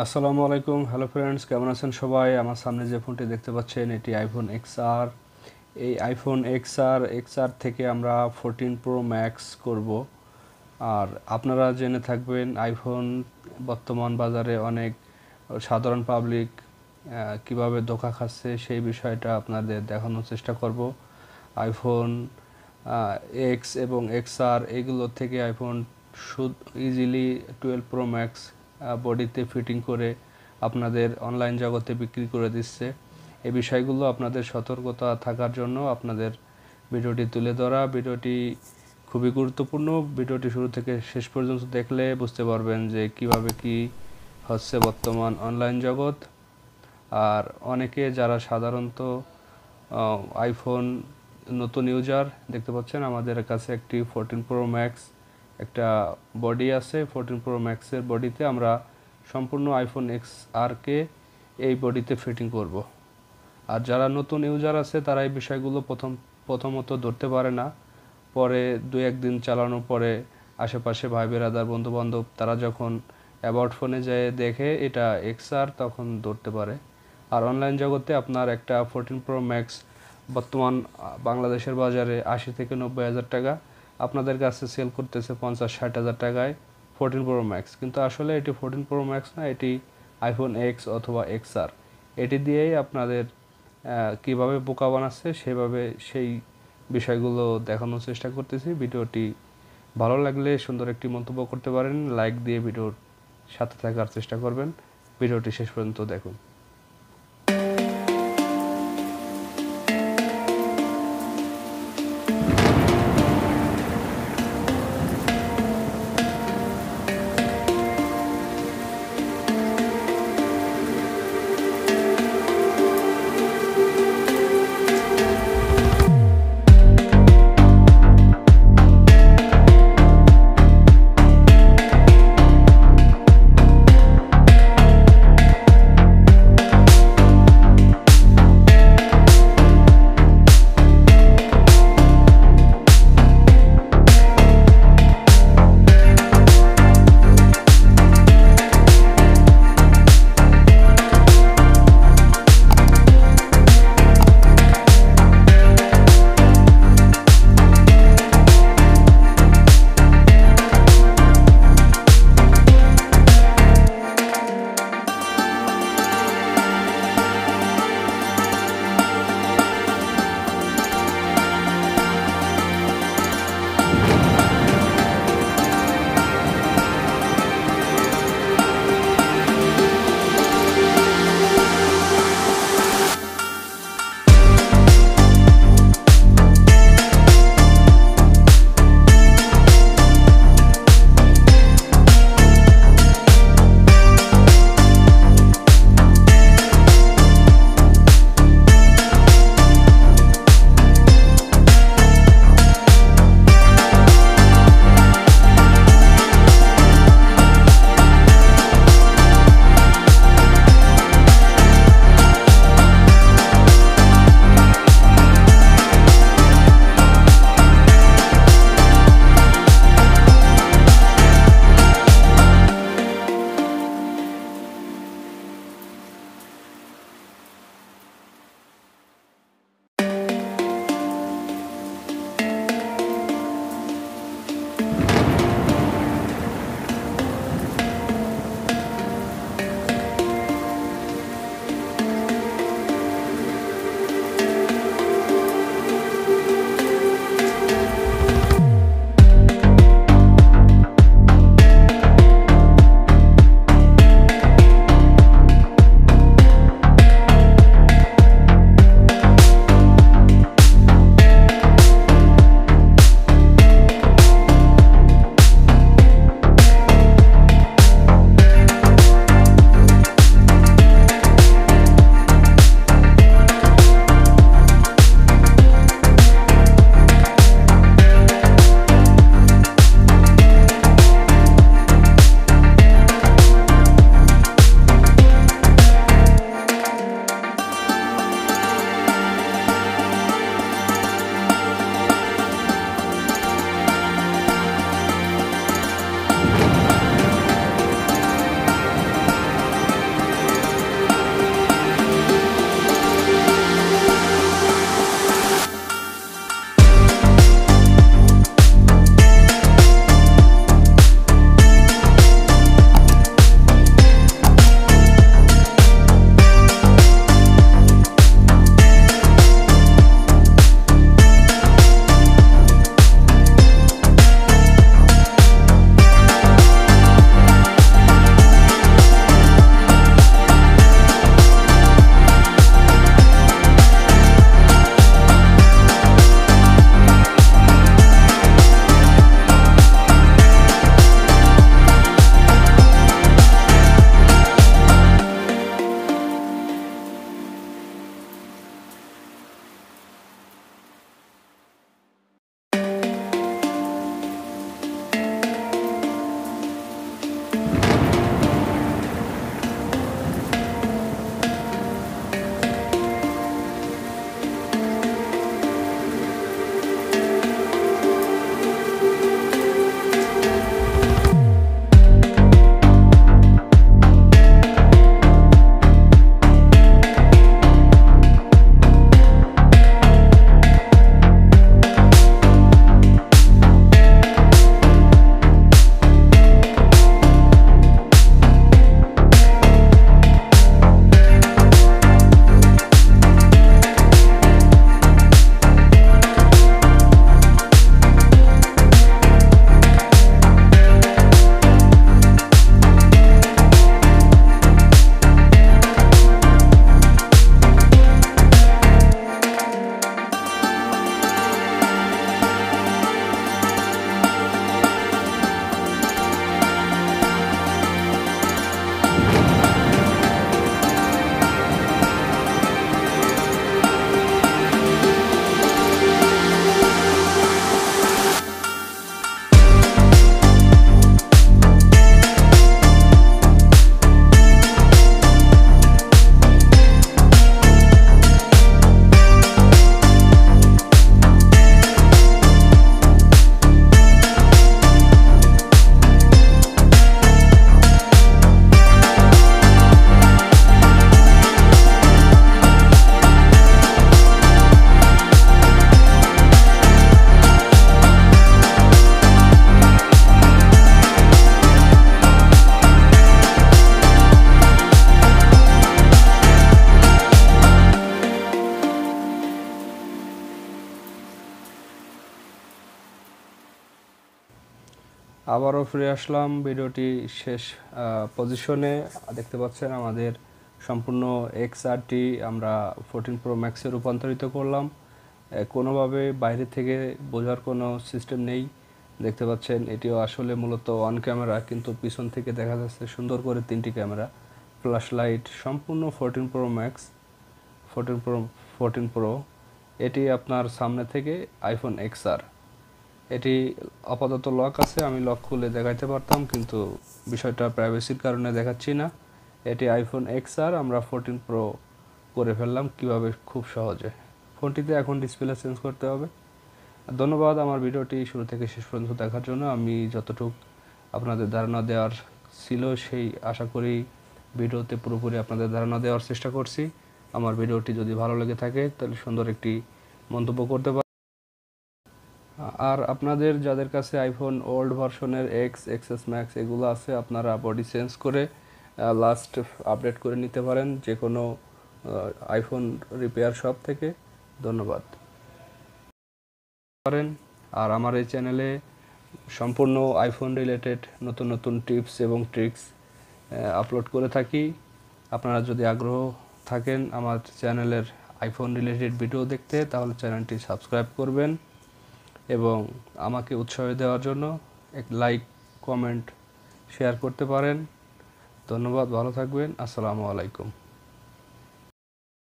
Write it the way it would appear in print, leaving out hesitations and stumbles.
আসসালামু আলাইকুম। Hello friends, কেমন আছেন সবাই? আমার সামনে যে ফোনটি দেখতে পাচ্ছেন এটি আইফোন এক্সআর। এই আইফোন এক্সআর থেকে আমরা 14 প্রো ম্যাক্স করব। আর আপনারা জেনে থাকবেন আইফোন বর্তমান বাজারে অনেক সাধারণ পাবলিক কিভাবে ধোঁকা খাচ্ছে সেই বিষয়টা আপনাদের দেখানোর চেষ্টা করব। আইফোন এক্স এবং এক্সআর এগুলো থেকে আইফোন ইজিলি 12 প্রো ম্যাক্স বডিতে ফিটিং করে আপনাদের অনলাইন জগতে বিক্রি করে দিচ্ছে। এই বিষয়গুলো আপনাদের সতর্কতা থাকার জন্য আপনাদের ভিডিওটি তুলে ধরা। ভিডিওটি খুবই গুরুত্বপূর্ণ। ভিডিওটি শুরু থেকে শেষ পর্যন্ত দেখলে বুঝতে পারবেন যে কিভাবে কি হচ্ছে বর্তমান অনলাইন জগৎ। আর অনেকে যারা সাধারণত আইফোন নতুন ইউজার দেখতে পাচ্ছেন, আমাদের কাছে একটি 14 প্রো ম্যাক্স একটা বডি আছে। 14 প্রো ম্যাক্সের বডিতে আমরা সম্পূর্ণ আইফোন এক্সআরকে এই বডিতে ফিটিং করব। আর যারা নতুন ইউজার আছে তারা এই বিষয়গুলো প্রথমত ধরতে পারে না, পরে দু একদিন চালানোর পরে আশেপাশে ভাই বেরাদার বন্ধুবান্ধব তারা যখন অ্যাবাউট ফোনে যেয়ে দেখে এটা এক্সআর, তখন ধরতে পারে। আর অনলাইন জগতে আপনার একটা 14 প্রো ম্যাক্স বর্তমান বাংলাদেশের বাজারে 80 থেকে 90 হাজার টাকা, আপনাদের কাছে সেল করতেছে 50-60 হাজার টাকায় 14 প্রো ম্যাক্স। কিন্তু আসলে এটি 14 প্রো ম্যাক্স না, এটি আইফোন এক্স অথবা এক্সআর। এটি দিয়েই আপনাদের কিভাবে বোকা বানাচ্ছে সেই বিষয়গুলো দেখানোর চেষ্টা করতেছি। ভিডিওটি ভালো লাগলে সুন্দর একটি মন্তব্য করতে পারেন, লাইক দিয়ে ভিডিওর সাথে থাকার চেষ্টা করবেন। ভিডিওটি শেষ পর্যন্ত দেখুন। আবারও ফিরে আসলাম ভিডিওটি শেষ পজিশনে। দেখতে পাচ্ছেন আমাদের সম্পূর্ণ এক্সআরটি আমরা 14 প্রো ম্যাক্সে রূপান্তরিত করলাম। কোনোভাবে বাইরে থেকে বোঝার কোনো সিস্টেম নেই। দেখতে পাচ্ছেন এটিও আসলে মূলত অন ক্যামেরা, কিন্তু পিছন থেকে দেখা যাচ্ছে সুন্দর করে 3টি ক্যামেরা, ফ্ল্যাশ লাইট, সম্পূর্ণ 14 প্রো ম্যাক্স 14 প্রো। এটি আপনার সামনে থেকে আইফোন এক্সআর। এটি আপাতত লক আছে, আমি লক খুলে দেখাইতে পারতাম, কিন্তু বিষয়টা প্রাইভেসির কারণে দেখাচ্ছি না। এটি আইফোন এক্সআর আমরা 14 প্রো করে ফেললাম কিভাবে, খুব সহজে। ফোনটিতে এখন ডিসপ্লে চেঞ্জ করতে হবে। ধন্যবাদ আমার ভিডিওটি শুরু থেকে শেষ পর্যন্ত দেখার জন্য। আমি যতটুকু আপনাদের ধারণা দেওয়ার ছিল সেই আশা করি ভিডিওতে পুরোপুরি আপনাদের ধারণা দেওয়ার চেষ্টা করছি। আমার ভিডিওটি যদি ভালো লেগে থাকে তাহলে সুন্দর একটি মন্তব্য করতে পারেন। আর আপনাদের যাদের কাছে আইফোন ওল্ড ভার্সনের এক্সএস ম্যাক্স এগুলো আছে, আপনারা বডি চেঞ্জ করে লাস্ট আপডেট করে নিতে পারেন যে কোনো আইফোন রিপেয়ার শপ থেকে। ধন্যবাদ পারেন। আর আমার এই চ্যানেলে সম্পূর্ণ আইফোন রিলেটেড নতুন নতুন টিপস এবং ট্রিক্স আপলোড করে থাকি। আপনারা যদি আগ্রহ থাকেন আমার চ্যানেলের আইফোন রিলেটেড ভিডিও দেখতে, তাহলে চ্যানেলটি সাবস্ক্রাইব করবেন এবং আমাকে উৎসাহ দেওয়ার জন্য এক লাইক, কমেন্ট, শেয়ার করতে পারেন। ধন্যবাদ, ভালো থাকবেন। আসসালামু আলাইকুম।